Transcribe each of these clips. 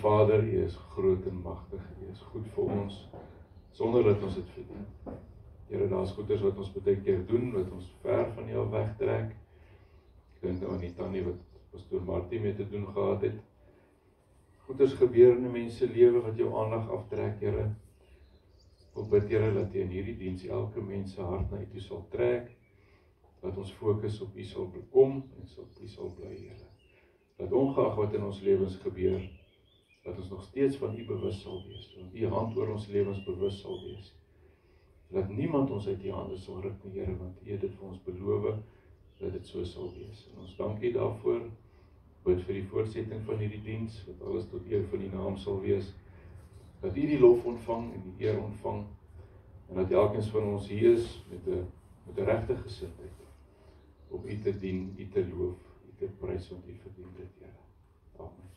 Vader, U is groot en magtig, U is goed vir ons, sonder dat ons dit verdien. Here, daar is goeders wat ons baie keer doen, wat ons ver van U wegtrek. Ek dink nou aan die tannie wat pastoor Martie mee te doen gehad het. Goeders gebeur in 'n mens se lewe wat jou aandag aftrek, Here. Ek bid, Here, dat U in hierdie diens elke mens se hart na U toe sal trek, dat ons fokus op U sal kom en op U sal bly, Here. Dat ongeag wat in ons lewens gebeur, dat ons nog steeds van U bewus sal wees, dat U hand oor ons lewens bewus sal wees. Dat niemand ons uit U hande sal ruk nie, Here, want U het dit vir ons beloof, dat dit so sal wees. En ons dank U daarvoor, bid vir die voortsetting van hierdie diens, dat alles tot eer van die naam sal wees, dat U die lof ontvang en die eer ontvang, en dat elkeen van ons hier is met 'n regte gesindheid, om U te dien, U te loof, U te prys, want U verdien dit, Here. Amen.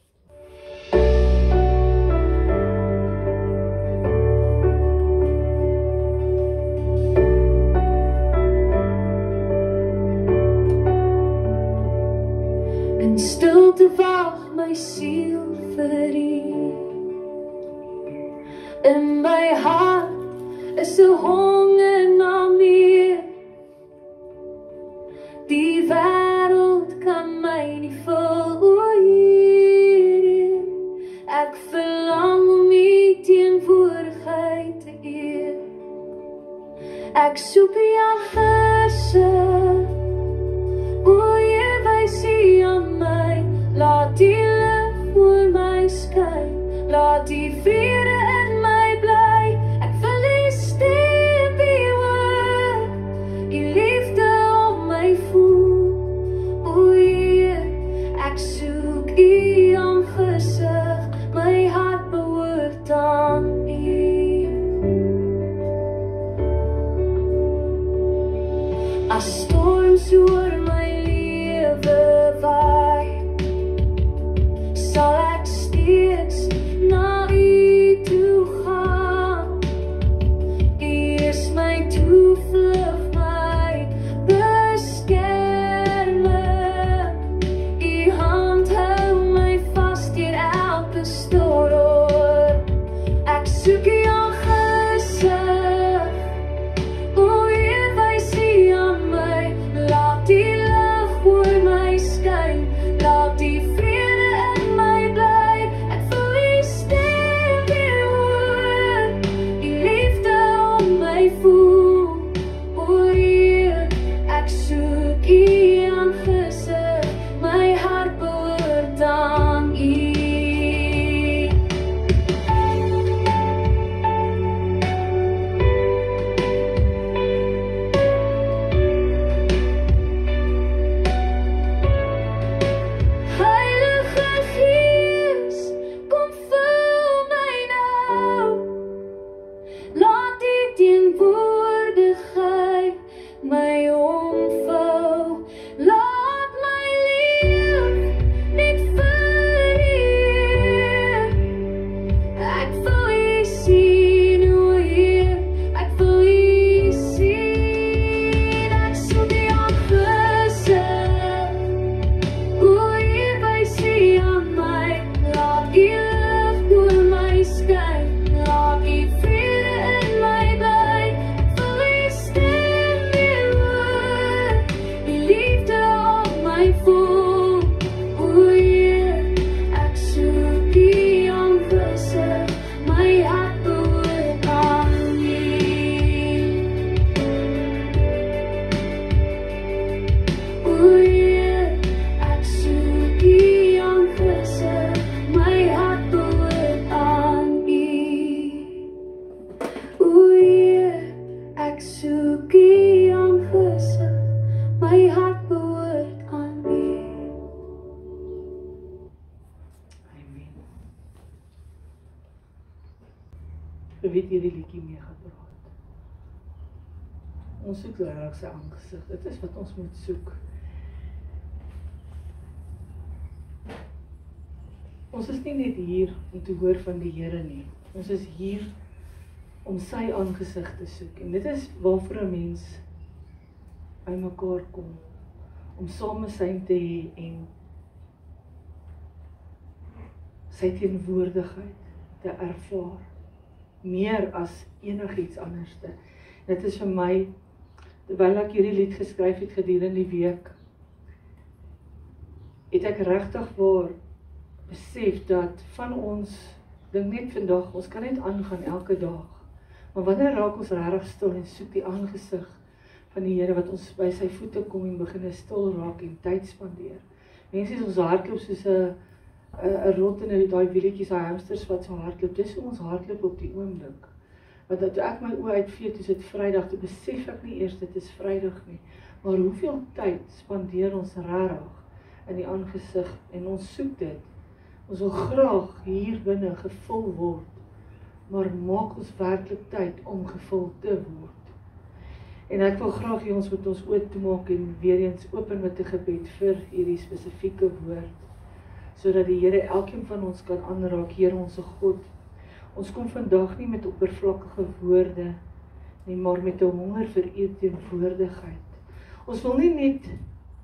In stilte wag my siel vir U. In my hart is 'n honger na meer. Die wêreld kan my nie vul, o Here. Ek verlang om U teenwoordigheid te eer. Ek soek U gesig, o Heer, wys U aan my. Laat die lig oor my skyn, laat die vrede in my bly. Ek wil U stem, U woord, U liefde om my voel. O Heer, ek soek U aangesig, my hart behoort aan U. As storms oor my lewe waai, sal ek steeds na U toe gaan. U is my toevlug, my beskerming. U hand hou my vas deur elke storm. Ek soek U aangesig, o Heer, wys U aan my. Laat die lig oor my skyn, laat die vrede in my bly. Ek wil U stem, U woord, U liefde om my voel. O Heer, ek soek U aangesig, my hart behoort aan U. Heilige Gees, kom vul my nou. Laat die teenwoordigheid my omvou. Laat my leef net vir U. Ek wil U sien, o Heer, ek wil U sien. Ek soek U aangesig, o Heer, wys U aan my. Laat U lig oor my skyn, laat U vrede in my bly. Ek wil U stem, U woord, U liefde op my voel. O Heer, ek soek U aangesig, my hart behoort aan U. O Heer, ek soek U aangesig, my hart behoort aan U. O Heer, ek soek U aangesig, my hart behoort aan U. Amen. Vir wie het hierdie liedjie meegebracht? Ons soek regtig sy aangesig. Dit is wat ons moet soek. Ons is nie net hier om te hoor van die Here nie. Ons is hier om sy aangesig te soek. En dit is waarvoor 'n mens by mekaar kom, om samesyn te hê en sy teenwoordigheid te ervaar, meer as enigiets anderste. Dit is vir my, terwyl ek hierdie lied geskryf het gedurende die week, het ek regtig waar besef dat van ons, dink net vandag, ons kan net aangaan elke dag, maar wanneer raak ons regtig stil en soek die aangesig van die Here, wat ons by sy voete kom en begin stil raak en tyd spandeer. Mense, ons hardloop soos 'n rot in daai wielietjies, daai hamsters wat so hardloop, dis hoe ons hardloop op die oomblik. Want toe ek my oë uitvee, toe is dit Vrydag, toe besef ek nie eers dit is Vrydag nie, maar hoeveel tyd spandeer ons regtig in die aangesig, en ons soek dit. Ons wil graag hier binne gevul word, maar maak ons werklik tyd om gevul te word. En ek wil graag hê ons moet ons oë toemaak en weer eens open met 'n gebed vir hierdie spesifieke woord, sodat die Here elkeen van ons kan aanraak. Here ons God, ons kom vandag nie met oppervlakkige woorde nie, maar met 'n honger vir U teenwoordigheid. Ons wil nie net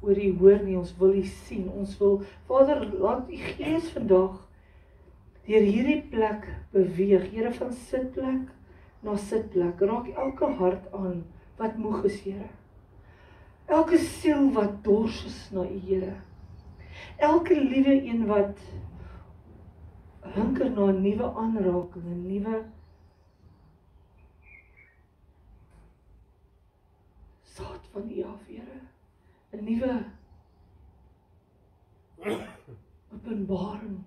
oor U hoor nie, ons wil U sien. Ons wil, Vader, laat U Gees vandag deur hierdie plek beweeg. Here, van sitplek na sitplek, raak elke hart aan wat moeg is, Here. Elke siel wat dors is na U, Here. Elke liewe een wat hunker na 'n nuwe aanraking, 'n nuwe saad van U af, Here. 'n nuwe openbaring.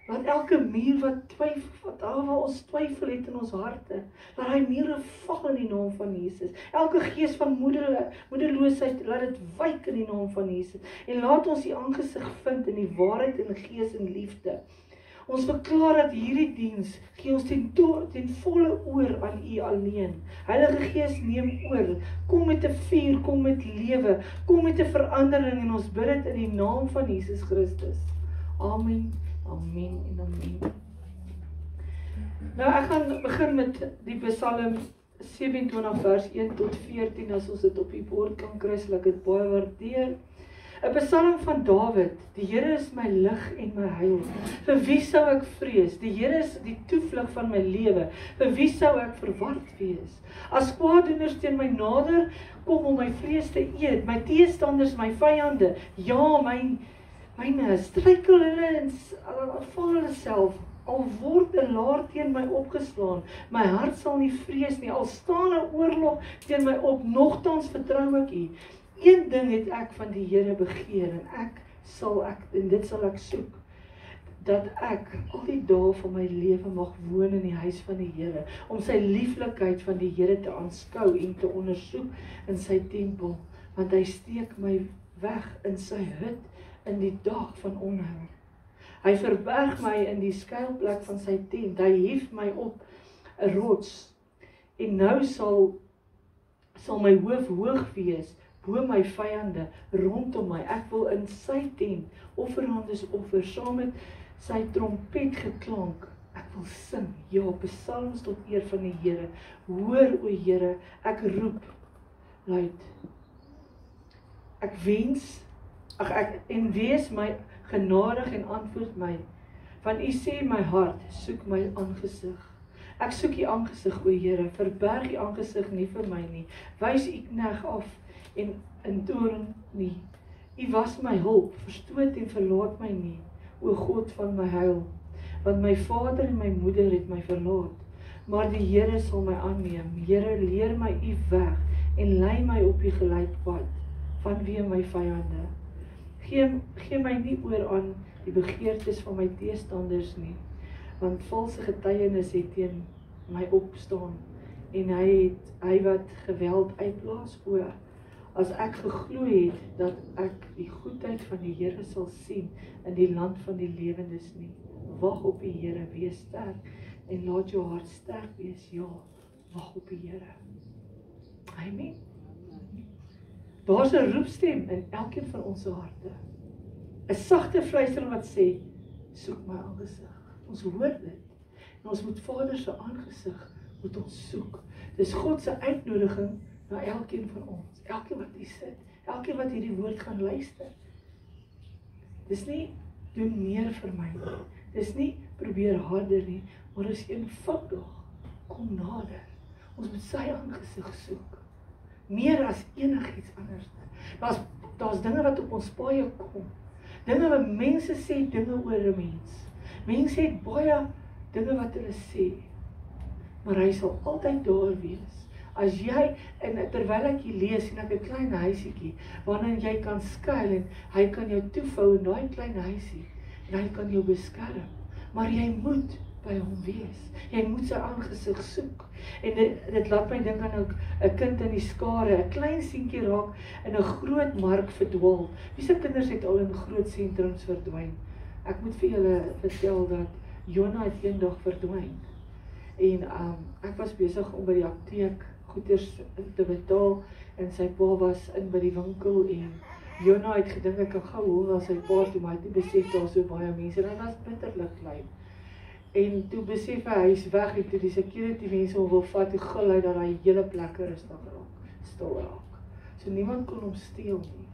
Laat elke muur wat waar ons twyfel het in ons harte, laat hy mure val in die naam van Jesus. Elke gees van moedeloosheid, laat dit wyk in die naam van Jesus. En laat ons U aangesig vind in die waarheid en gees en liefde. Ons verklaar dat hierdie diens gee ons ten volle oor aan U alleen. Heilige Gees, neem oor. Kom met 'n vuur, kom met lewe, kom met 'n verandering, en ons bid dit in die naam van Jesus Christus. Amen. Amen en amen. Nou, ek gaan begin met die Psalm 27 vers 1 tot 14, as ons dit op die bord kan kry, sal ek dit baie waardeer. 'n Psalm van Dawid. Die Here is my lig en my heil. Vir wie sou ek vrees? Die Here is die toevlug van my lewe. Vir wie sou ek verward wees? As kwaaddoeners teen my nader kom om my vrees te eet, my teestanders, my vyande, ja, myne struikel hulle en val hulle self. Al word 'n laar teen my opgeslaan, my hart sal nie vrees nie. Al staan 'n oorlog teen my op, nogtans vertrou ek U. Een ding het ek van die Here begeer, en dit sal ek soek, dat ek al die dae van my lewe mag woon in die huis van die Here, om sy lieflikheid van die Here te aanskou en te ondersoek in sy tempel, want hy steek my weg in sy hut in die dag van onheil. Hy verberg my in die skuilplek van sy tent, hy hief my op 'n rots, en nou sal my hoof hoog wees bo my vyande rondom my. Ek wil in sy tent offerhandes offer, saam met sy trompet geklank. Ek wil sing, ja, psalms tot eer van die Here. Hoor, o Here, ek roep luid. Ek wens, en wees my genadig en antwoord my. Want U sê my hart, soek my aangesig. Ek soek U aangesig, o Here, verberg U aangesig nie vir my nie. Wys U knegg af en in toorn nie. U was my hulp, verstoot en verlaat my nie, o God van my heil. Want my vader en my moeder het my verlaat, maar die Here sal my aanneem. Here, leer my U weg en lei my op U gelypad vanweë my vyande. Gee my nie oor aan die begeertes van my teestanders nie, want valse getuienis het teen my opstaan, en hy wat geweld uitblaas voor. As ek geglo het dat ek die goedheid van die Here sal sien in die land van die lewendes nie. Wag op die Here, wees sterk en laat jou hart sterk wees. Ja, wag op die Here. Amen. Daar's 'n roepstem in elkeen van ons harte. 'n Sagte fluistering wat sê, soek my aangesig. Ons hoor dit. En ons moet Vader se aangesig moet ons soek. Dis God se uitnodiging na elkeen van ons. Elkeen wat hier sit, elkeen wat hierdie woord gaan luister. Dis nie doen meer vir my nie. Dis nie probeer harder nie, maar is eenvoudig. Kom nader. Ons moet sy aangesig soek. Meer as enigiets anders. Daar's dinge wat op ons paai kom. Dinge wat mense sê dinge oor 'n mens. Mense het baie dinge wat hulle sê. Maar hy sal altyd daar wees. As jy, en terwyl ek hier lees, sien ek 'n klein huisietjie, waarin jy kan skuil en hy kan jou toevou in daai klein huisie, en hy kan jou beskerm. Maar jy moet by hom wees. Jy moet sy aangesig soek. En dit laat my dink aan 'n kind in die skare, 'n klein seentjie raak in 'n groot mark verdwaal. Wie se kinders het al in groot sentrums verdwyn? Ek moet vir julle vertel dat Jona het eendag verdwyn. En ek was besig om by die apteek goeders te betaal en sy pa was in by die winkel en Jona het gedink ek kan gou hol na sy pa toe, maar hy het nie besef daar so baie mense en hy was bitterlik klein. En toe besef hy is weg en toe die security mense hom wil vat, toe gil hy dat hy hele plek rustig raak, stil raak. So niemand kon hom steel nie.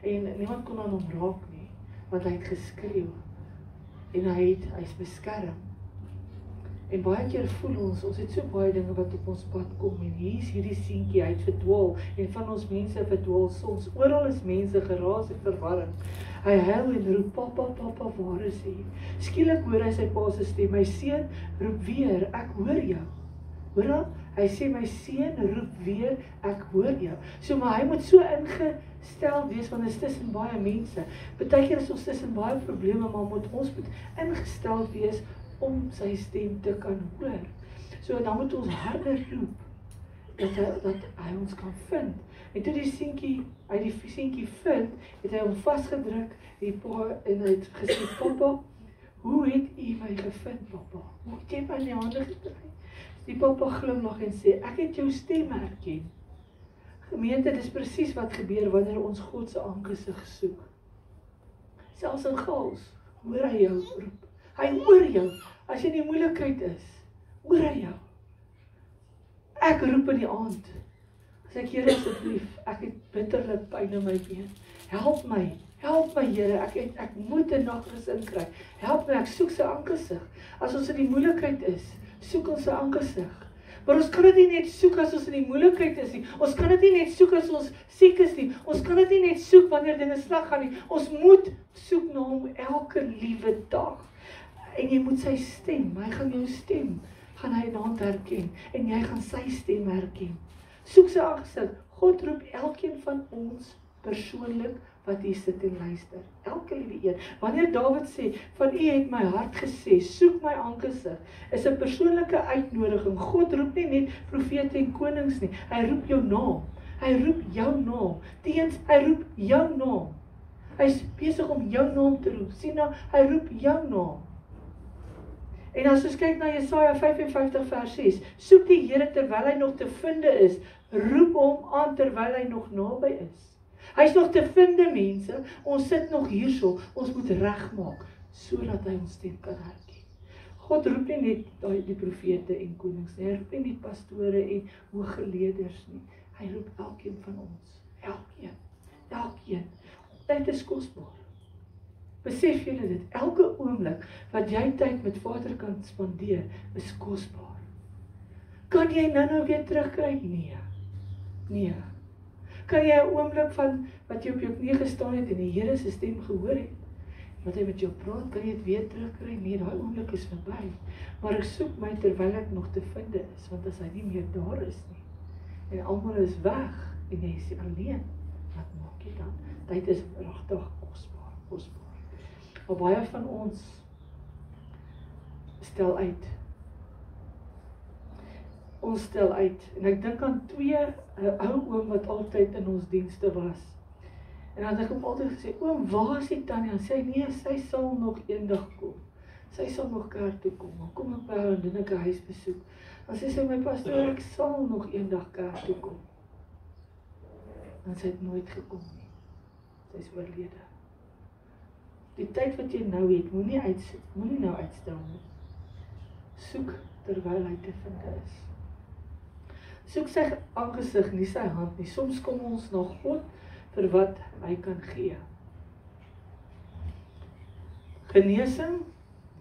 En niemand kon aan hom raak nie, want hy het geskreeu. En hy's beskerm. En baie keer voel ons het so baie dinge wat op ons pad kom en hier is hierdie seentjie, hy het verdwaal en van ons mense verdwaal soms. Oral is mense geraas en verwarring. Hy huil en roep, papa, waar is hy? Skielik hoor hy sy pa se stem, my seun roep weer, ek hoor jou. Hoor al? Hy sê my seun roep weer, ek hoor jou. So maar hy moet so ingestel wees want is tussen baie mense. Partykeer is ons tussen baie probleme, maar ons moet ingestel wees om sy stem te kan hoor. So dan moet ons harder roep, dat hy ons kan vind. En toe die seentjie vind, het hy hom vasgedruk, die pa, en hy het gesê, papa, hoe het u my gevind, papa? Hoe het jy my in die hande gekry? Die papa glimlag en sê, ek het jou stem herken. Gemeente, dit is presies wat gebeur wanneer ons God se aangesig soek. Selfs in chaos, hoor hy jou roep. Hy hoor jou, as jy in die moeilikheid is, hoor hy jou. Ek roep in die aand, as ek, Here asseblief, ek het bitterlik pyn in my been, help my Here, ek moet 'n naggesin kry, help my, ek soek sy aangesig. As ons in die moeilikheid is, soek ons sy aangesig. Maar ons kan dit nie net soek as ons in die moeilikheid is nie, ons kan dit nie net soek as ons siek is nie, ons kan dit nie net soek wanneer dinge sleg gaan nie, ons moet soek na hom elke liewe dag. En jy moet sy stem, hy gaan jou stem, gaan hy naam herken, en jy gaan sy stem herken. Soek sy aangesig, God roep elkeen van ons persoonlik wat hier sit en luister, elke liewe een. Wanneer Dawid sê, van u het my hart gesê, soek my aangesig, is 'n persoonlike uitnodiging. God roep nie net profete en konings nie, hy roep jou naam, hy roep jou naam, teens, hy roep jou naam. Hy is besig om jou naam te roep, sien nou, hy roep jou naam. En as ons kyk na Jesaja 55 vers 6, soek die Here terwyl hy nog te vinde is, roep hom aan terwyl hy nog naby is. Hy is nog te vinde mense, ons sit nog hierso, ons moet regmaak, sodat hy ons stem kan herken. God roep nie net die profete en konings nie, hy roep nie die pastore en hooggeleerders nie, hy roep elkeen van ons, elkeen. Tyd is kosbaar. Besef julle dit, elke oomblik wat jy tyd met Vader kan spandeer, is kosbaar. Kan jy nou weer terugkry? Nee. Kan jy 'n oomblik van wat jy op jou knie gestaan het en die Here se stem gehoor het, wat hy met jou praat, kan jy dit weer terugkry? Nee, daai oomblik is verby. Maar ek soek my terwyl ek nog te vinde is, want as hy nie meer daar is nie, en almal is weg, en jy is alleen, wat maak jy dan? Tyd is regtig kosbaar. Maar baie van ons stel uit. Ons stel uit. En ek dink aan 'n ou oom wat altyd in ons dienste was. En dan het ek hom altyd gesê, oom, waar is die Tanya? En sê, nee, sy sal nog eendag kom. Sy sal nog kerk toe kom. Dan kom ek by haar en doen ek 'n huisbesoek. Dan sê sy, my pastoor, ek sal nog eendag kerk toe kom. En sy het nooit gekom nie. Sy is oorlede. Die tyd wat jy nou het, moenie nou uitstel nie. Soek terwyl hy te vind is. Soek sy aangesig, nie sy hand nie. Soms kom ons na God vir wat hy kan gee. Genesing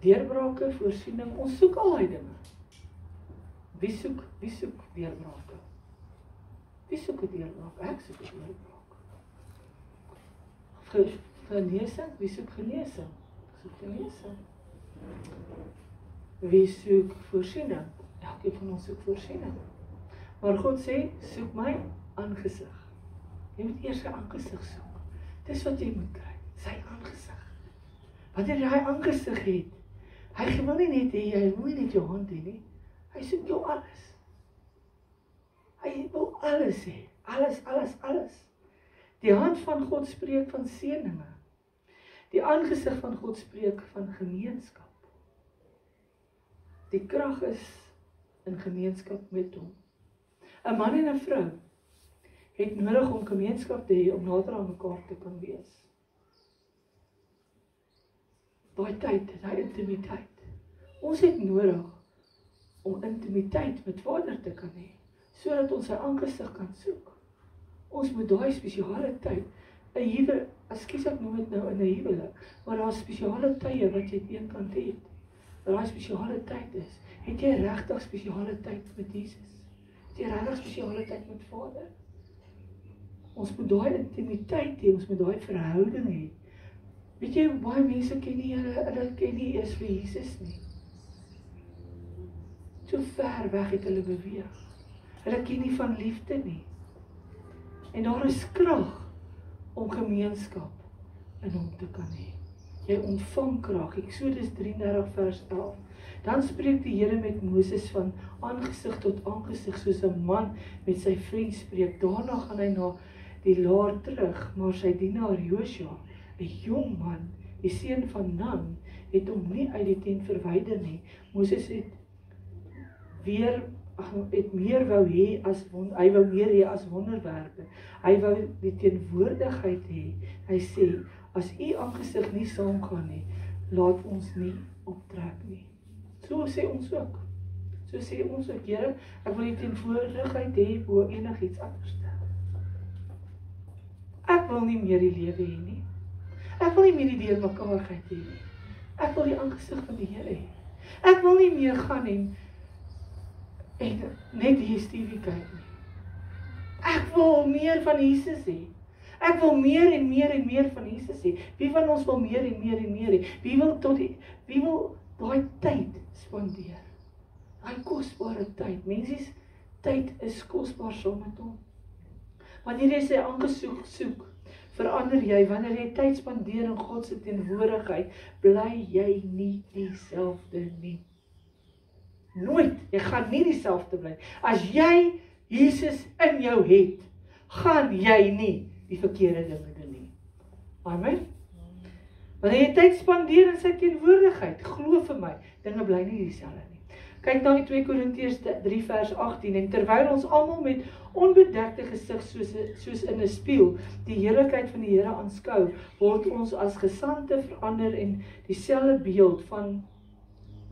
deurbrake, voorsiening, ons soek al die dinge. Wie soek deurbrake? Wie soek 'n deurbraak? Ek soek 'n deurbraak. Genesing, wie soek genesing? Ek soek genesing. Wie soek voorsiening? Elkeen van ons soek voorsiening. Maar God sê, soek my aangesig. Jy moet eers sy aangesig soek. Dis wat jy moet kry, sy aangesig. Wanneer jy aangesig het, hy wil nie net hê, hy wil nie net jou hand hê nie. Hy soek jou alles. Hy wil alles hê. Alles. Die hand van God spreek van seëninge. Die aangesig van God spreek van gemeenskap. Die krag is in gemeenskap met hom. 'n Man en 'n vrou het nodig om gemeenskap te hê om nader aan mekaar te kan wees. Daai tyd, daai intimiteit. Ons het nodig om intimiteit met Vader te kan hê, sodat ons sy aangesig kan soek. Ons moet daai spesiale tyd, 'n huwelik, ekskuus ek noem dit nou in 'n huwelik, maar daar is spesiale tye wat jy eenkant het. Daai spesiale tyd is, het jy regtig spesiale tyd met Jesus? Het jy regtig spesiale tyd met Vader? Ons moet daai intimiteit hê, ons moet daai verhouding hê. Weet jy, baie mense ken nie hulle ken nie eers vir Jesus nie. So ver weg het hulle beweeg. Hulle ken nie van liefde nie. En daar is krag om gemeenskap in hom te kan hê. Jy ontvang krag. Eksodus 33 vers 11. Dan spreek die Here met Moses van aangesig tot aangesig, soos 'n man met sy vriend spreek. Daarna gaan hy na die laar terug, maar sy dienaar Josua, 'n jong man, die seun van Nun, het hom nie uit die tent verwyder nie. Moses het meer wou hê hy wou meer hê as wonderwerke. Hy wou die teenwoordigheid hê. Hy sê, as u aangesig nie saamgaan nie, laat ons nie optrek nie. So sê ons ook. Here, ek wil die teenwoordigheid hê bo enigiets anders. Ek wil nie meer die lewe hê nie. Ek wil nie meer die deurmekaarheid hê nie. Ek wil die aangesig van die Here hê. Ek wil nie meer gaan en net hier Stevie kyk nie. Ek wil meer van Jesus hê. Ek wil meer en meer van Jesus hê. Wie van ons wil meer en meer hê? Wie wil daai tyd spandeer? Daai kosbare tyd. Mensies, tyd is kosbaar saam met hom. Wanneer jy sy aangesig soek, verander jy. Wanneer jy tyd spandeer in God se teenwoordigheid, bly jy nie dieselfde nie. Nooit, jy gaan nie dieselfde bly. As jy Jesus in jou het, gaan jy nie die verkeerde dinge doen nie. Amen. Wanneer jy tyd spandeer in sy teenwoordigheid, glo vir my, dinge bly nie dieselfde nie. Kyk na die 2 Korintiërs 3 vers 18, en terwyl ons almal met onbedekte gesig soos in 'n spieël die heerlikheid van die Here aanskou, word ons as gesande verander en dieselfde beeld van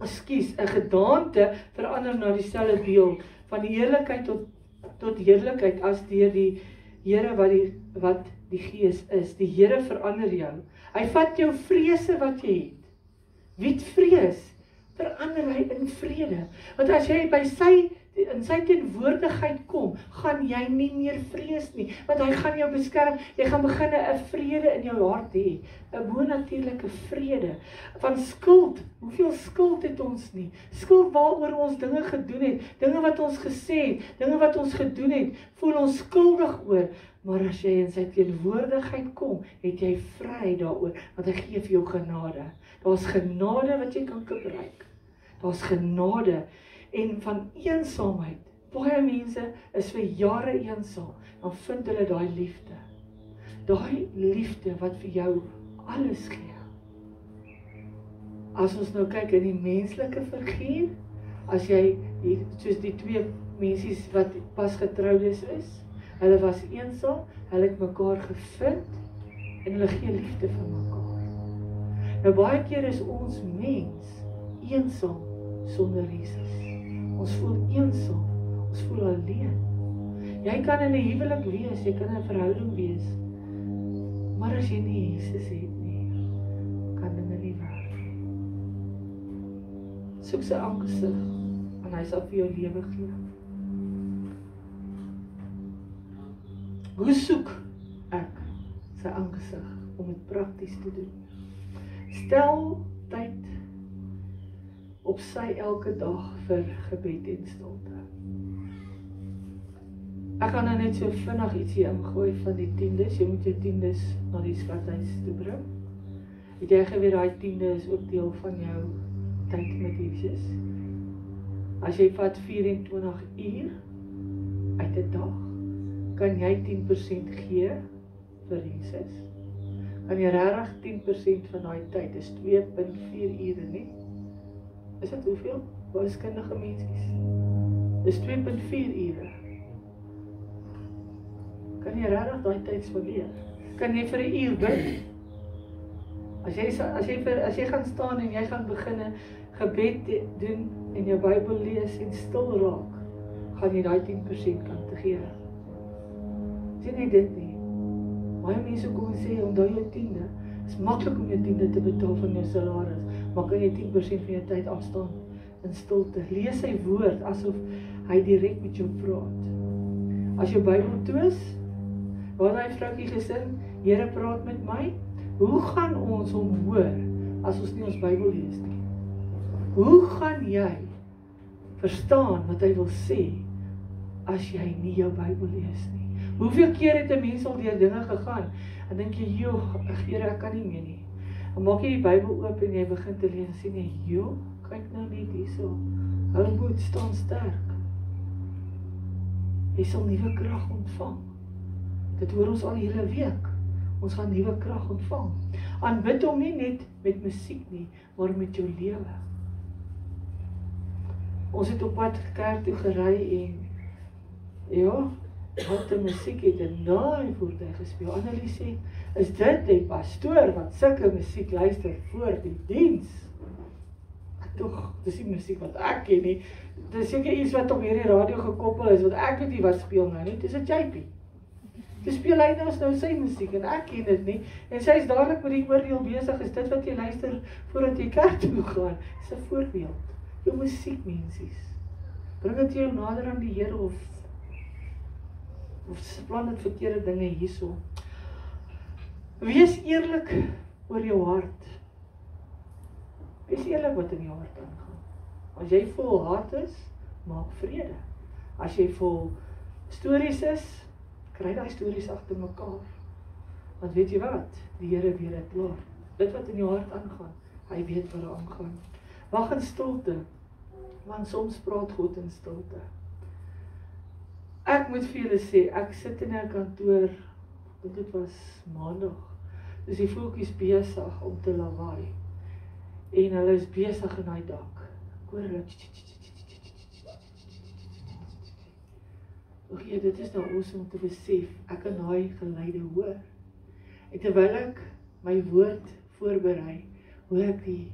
'n gedaante verander na dieselfde beeld van die heerlikheid tot heerlikheid as deur die Here wat die Gees is. Die Here verander jou. Hy vat jou vrese wat jy het. Wie het vrees? Verander hy in vrede. Want as jy in sy teenwoordigheid kom, gaan jy nie meer vrees nie. Want hy gaan jou beskerm. Jy gaan begin 'n vrede in jou hart hê. 'n Bonatuurlike vrede. Van skuld. Hoeveel skuld het ons nie? Skuld waaroor ons dinge gedoen het. Dinge wat ons gesê het. Dinge wat ons gedoen het. Voel ons skuldig oor. Maar as jy in sy teenwoordigheid kom, het jy vry daaroor. Want hy gee vir jou genade. Daar's genade wat jy kan gebruik. Daar's genade. En van eensaamheid. Baie mense is vir jare eensaam. Dan vind hulle daai liefde. Daai liefde wat vir jou alles gee. As ons nou kyk in die menslike figuur, as jy, soos die 2 mensies wat pas getroudes is, hulle was eensaam, hulle het mekaar gevind, en hulle gee liefde vir mekaar. Nou baie keer is ons mens eensaam sonder Jesus. Ons voel eensaam, ons voel alleen. Jy kan in 'n huwelik wees, jy kan in 'n verhouding wees, maar as jy nie Jesus het nie, kan dinge nie werk nie. Soek sy aangesig en hy sal vir jou lewe gee. Hoe soek ek sy aangesig om dit prakties te doen? Stel tyd op sy elke dag vir gebed en stilte. Ek gaan nou net so vinnig ietsie ingooi van die 10des. Jy moet jou 10des na die skathuis toe bring. Het jy geweet daai 10de is ook deel van jou tyd met Jesus? As jy vat 24 uur uit 'n dag, kan jy 10% gee vir Jesus. Kan jy regtig 10% van daai tyd, is 2.4 ure nie? Is dit hoeveel? Wiskundige mensies. Dis 2.4 ure. Kan jy regtig daai tyd spandeer? Kan jy vir 'n uur bid? As jy gaan staan en jy gaan begin gebed doen en jou Bybel lees en stil raak, gaan jy daai 10% kan te gee. Sien jy dit nie? Baie mense kom en sê, onthou jou 10de. Is maklik om jou 10de te betaal van jou salaris, maar kan jy 10% van jou tyd afstaan in stilte. Lees sy woord asof hy direk met jou praat. As jou Bybel toes, waar hy vroukie gesing, Here praat met my, hoe gaan ons hom hoor as ons nie ons Bybel lees nie? Hoe gaan jy verstaan wat hy wil sê as jy nie jou Bybel lees nie? Hoeveel keer het 'n mens al deur dinge gegaan en dink jy, joh, Here, ek kan nie meer nie. En maak jy die Bybel oop en jy begin te lees en sê jy, joh, kyk nou net hierso. Hou moed, staan sterk. Jy sal nuwe krag ontvang. Dit hoor ons al die hele week. Ons gaan nuwe krag ontvang. Aanbid hom nie net met musiek nie, maar met jou lewe. Ons het op pad kerk toe gery en ja, wat die musiek het en daai voertuig gespeel. Annelies sê, is dit die pastoor wat sulke musiek luister voor die diens? Tog, dis die musiek wat ek ken nie. Dis seker iets wat op hierdie radio gekoppel is, want ek weet nie wat speel nou nie. Dis 'n JP. Dis speel hy nou sy musiek en ek ken dit nie. En sy is dadelik met die oordeel besig. Is dit wat jy luister voordat jy kerk toe gaan? Dis 'n voorbeeld. Jou musiek, mensies. Bring dit jou nader aan die Here of plan dit verkeerde dinge hierso. Wees eerlik oor jou hart. Wees eerlik wat in jou hart aangaan. As jy vol haat is, maak vrede. As jy vol stories is, kry daai stories agter mekaar. Want weet jy wat? Die Here weet dit klaar. Dit wat in jou hart aangaan, hy weet wat daar aangaan. Wag in stilte, want soms praat God in stilte. Ek moet vir julle sê, ek sit in 'n kantoor, dit was maandag, dus die voeltjies besig om te lawaai. En hulle is besig in daai dak. Ek hoor hulle. Oké, dit is nou awesome om te besef, ek kan daai geluide hoor. En terwyl ek my woord voorberei, hoor ek die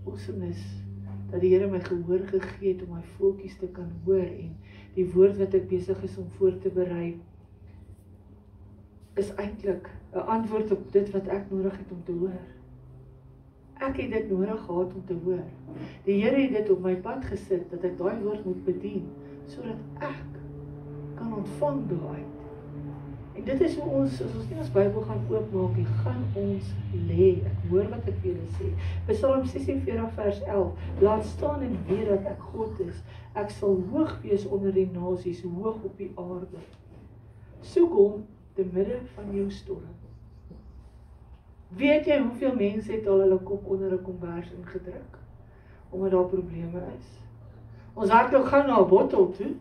awesomeness, dat die Here my gehoor gegee het om my voeltjies te kan hoor, en die woord wat ek besig is om voor te berei, is eintlik 'n antwoord op dit wat ek nodig het om te hoor. Ek het dit nodig gehad om te hoor. Die Here het dit op my pad gesit, dat ek daai woord moet bedien, sodat ek kan ontvang daaruit. En dit is hoe ons, as ons nie ons Bybel gaan oopmaak, gaan ons lê. Ek hoor wat ek vir julle sê. Psalm 46 vers 11, laat staan en weet dat ek God is. Ek sal hoog wees onder die nasies, hoog op die aarde. Soek hom te midde van jou storm. Weet jy hoeveel mense het al hulle kop onder 'n kombers ingedruk? Omdat daar probleme is. Ons hardloop gou na 'n bottel toe.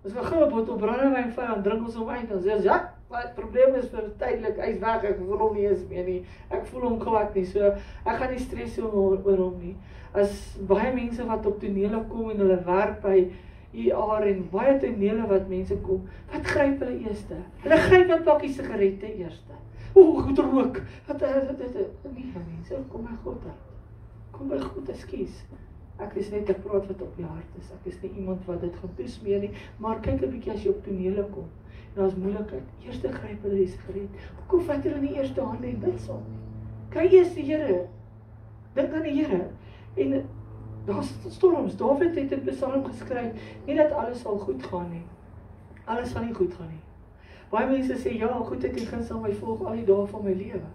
Ons gaan gou 'n bottel brandewyn vat en drink ons hom uit. Dan sê ons, ja, maar die probleem is vir tydelik, hy's weg, ek voel hom nie eens meer nie. Ek voel hom glad nie, so ek gaan nie stres oor hom nie. As baie mense wat op tonele kom en hulle werk by IR en baie tonele wat mense kom, wat gryp hulle eerste? Hulle gryp 'n pakkie sigarette eerste. Goed rook. Nee, mense, kom by God uit. Kom by God, ekskuus. Ek is net 'n praat wat op die hart is. Ek is nie iemand wat dit gaan toesmeer nie, maar kyk 'n bietjie as jy op tonele kom. En daar's moeilikheid. Eerste gryp hulle die sigaret. Hoekom vat hulle nie eers die hande en bid saam nie? Kry eers die Here. Dink aan die Here. En Daar's storms. Dawid het 'n Psalm geskryf, nie dat alles sal goed gaan nie. Alles gaan nie goed gaan nie. Baie mense sê, ja, goedheid en guns sal my volg al die dae van my lewe.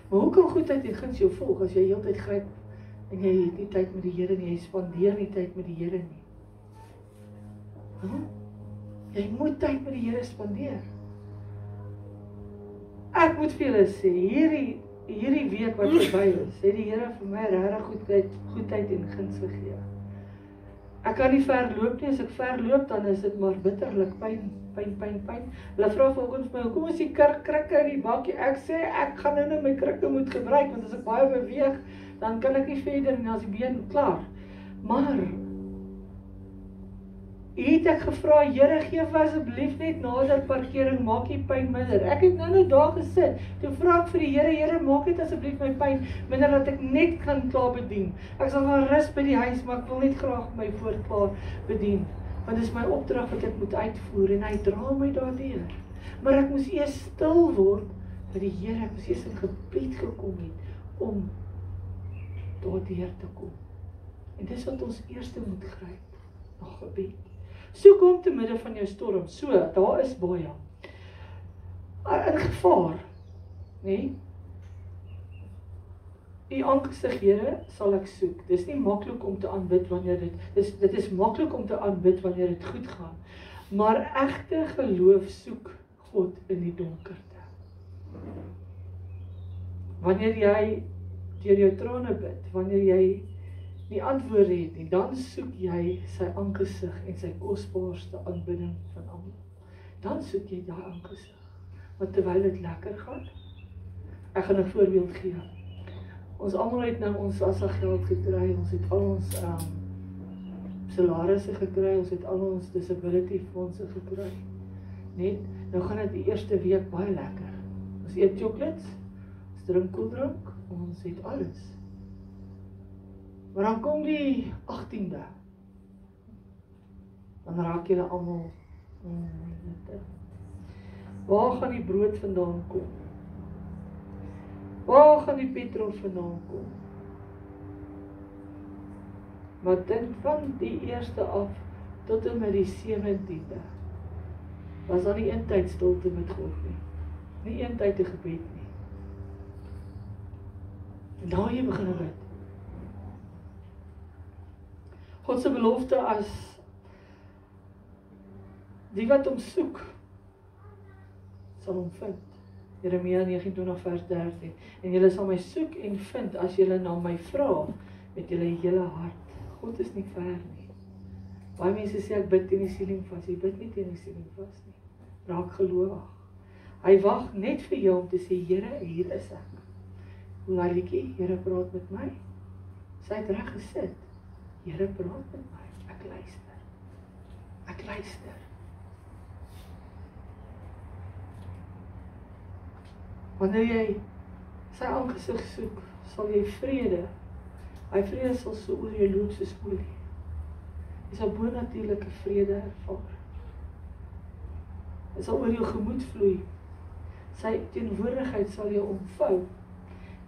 Maar hoe kan goedheid en guns jou volg, as jy heeltyd gryp, en jy het nie tyd met die Here nie, jy spandeer nie tyd met die Here nie? Jy moet tyd met die Here spandeer. Ek moet vir julle sê, hierdie week wat verby is, het die Here vir my regtig goedheid en guns gegee. Ek kan nie ver loop nie, as ek ver loop, dan is dit maar bitterlik, pyn. Hulle vra volgens my, hoekom is die krikke in die bakkie? Ek sê, ek gaan nou my krikke moet gebruik, want as ek baie beweeg, dan kan ek nie verder en as die been klaar. Maar, het ek gevra, Here, gee asseblief net nadat parkering, maak die pyn minder. Ek het nou daar gesit, toe vra ek vir die Here, maak net asseblief my pyn minder, dat ek net kan klaar bedien. Ek sal gaan rus by die huis, maar ek wil net graag my voort klaar bedien. Want dit is my opdrag wat ek moet uitvoer, en hy dra my daardeur. Maar ek moes eers stil word by die Here, ek moes eers in gebed gekom het, om daardeur te kom. En dis wat ons eerste moet gryp, na gebed. Soek hom te midde van jou storm. So, daar is baie in gevaar, nee? U aangesig, Here, sal ek soek. Dis nie maklik om te aanbid wanneer dit is maklik om te aanbid wanneer dit goed gaan. Maar egte geloof soek God in die donkerte. Wanneer jy deur jou trane bid, wanneer jy nie antwoorde het nie, dan soek jy sy aangesig en sy kosbaarste aanbidding van almal. Dan soek jy daai aangesig. Want terwyl dit lekker gaan, ek gaan 'n voorbeeld gee. Ons almal het nou ons assa geld gekry, ons het al ons salarisse gekry, ons het al ons disability fondse gekry. Net, nou gaan dit die eerste week baie lekker. Ons eet chocolates, ons drink koeldrank, ons het alles. Maar dan kom die 18de. Dan raak julle almal, waar gaan die brood vandaan kom? Waar gaan die petrol vandaan kom? Maar dit van die eerste af tot en met die 17de was daar nie een tyd stilte met God nie. Nie een tyd te gebed nie. En daar jy begin bid. God se belofte as die wat hom soek sal hom vind. Jeremia 29 vers 13. En julle sal my soek en vind as julle na my vra met julle hele hart. God is nie ver nie. Baie mense sê ek bid teen die siening vas. Jy bid nie teen die siening vas nie. Raak gelowig. Hy wag net vir jou om te sê, Here, hier is ek. Hoe laat liedjie, Here praat met my. Sy het reg gesit. Here praat met my. Ek luister. Ek luister. Wanneer jy sy aangesig soek, sal jy vrede. Hy vrede sal so oor jou loop soos olie. Jy sal bonatuurlike vrede ervaar. Hy sal oor jou gemoed vloei. Sy teenwoordigheid sal jou omvou.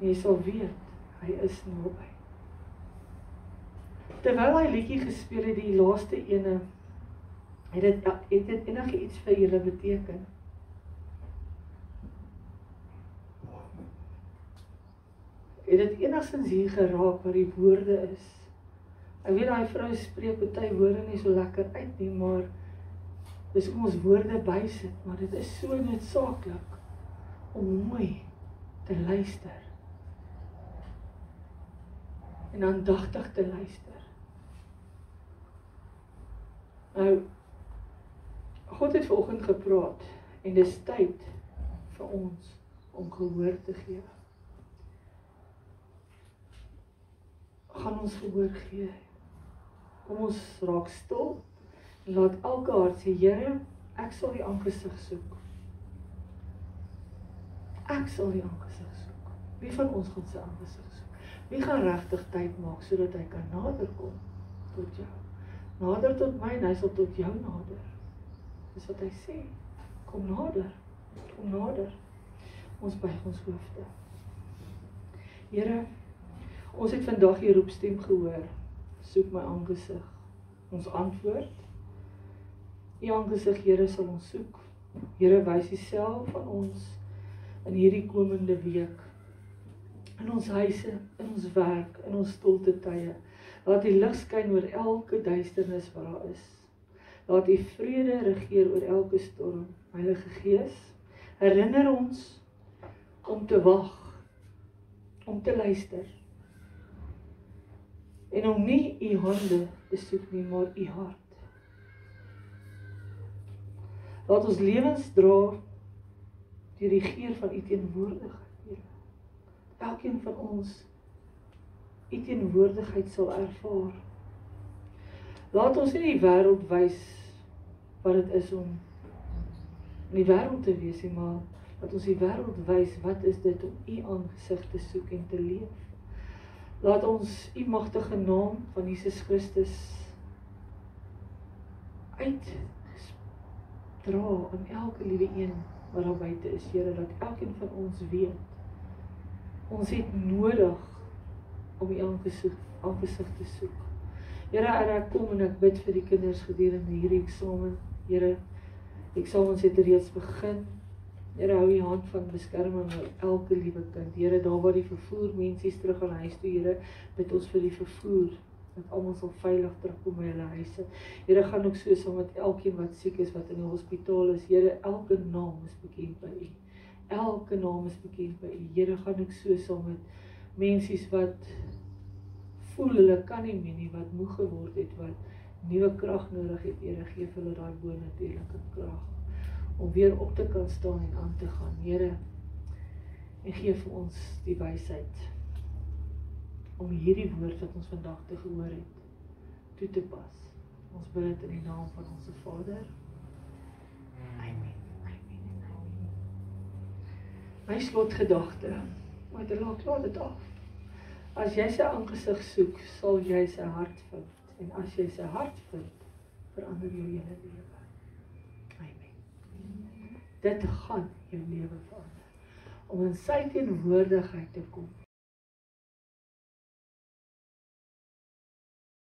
En jy sal weet, hy is naby. Terwyl hy liedjie gespeel het, die laaste ene, het dit enige iets vir julle beteken? Het dit enigstens hier geraak waar die woorde is? Ek weet die vrou spreek baie woorde nie so lekker uit nie, maar dis om ons woorde bysit, maar dit is so noodsaaklik om mooi te luister en aandagtig te luister. Nou, God het vanoggend gepraat en dis tyd vir ons om gehoor te gee. Gaan ons gehoor gee. Kom ons raak stil en laat elke hart sê, Here, ek sal die aangesig soek. Ek sal die aangesig soek. Wie van ons gaan sy aangesig soek? Wie gaan regtig tyd maak sodat hy kan nader kom tot jou? Nader tot my en hy sal tot jou nader. Dis wat hy sê. Kom nader. Kom nader. Ons buig ons hoofde. Here, ons het vandag die roepstem gehoor. soek my aangesig. Ons antwoord, U aangesig, Here, sal ons soek. Here, wys Uself aan ons in hierdie komende week. In ons huise, in ons werk, in ons stilte tye. Laat die lig skyn oor elke duisternis wat daar is. Laat die vrede regeer oor elke storm. Heilige Gees, herinner ons om te wag, om te luister. En om nie U hande te soek nie, maar U hart. Laat ons lewens dra deur die geur van U teenwoordigheid, Here. Elkeen van ons U teenwoordigheid sal ervaar. Laat ons nie die wêreld wys wat dit is om in die wêreld te wees, maar laat ons die wêreld wys wat is dit om U aangesig te soek en te leef. Laat ons U magtige naam van Jesus Christus uitdra aan elke liewe een wat daar buite is, Here, dat elkeen van ons weet, ons het nodig om U aangesig te soek. Here, ek kom en ek bid vir die kinders gedurende hierdie eksamen. Here, eksamens het reeds begin. Here, hou U hand van beskerming oor elke liewe kind. Here, daar waar die vervoer mensies terug aan huis toe, Here, bid ons vir die vervoer, dat almal sal veilig terugkom by hulle huise. Here, gaan ook so saam met elkeen wat siek is, wat in die hospitaal is. Here, elke naam is bekend by U. Elke naam is bekend by U. Here, gaan ook so saam met mensies wat voel hulle kan nie meer nie, wat moeg geword het, wat nuwe krag nodig het. Here, gee vir hulle daai bonatuurlike krag om weer op te kan staan en aan te gaan. Here, en gee vir ons die wysheid om hierdie woord wat ons vandag te gehoor het, toe te pas. Ons bid dit in die naam van ons Vader. Amen. Amen. Amen. My slotgedagte, maar laat dit af. As jy sy aangesig soek, sal jy sy hart vind. En as jy sy hart vind, verander jou hele lewe. Amen. Dit gaan jou lewe verander. Om in sy teenwoordigheid te kom.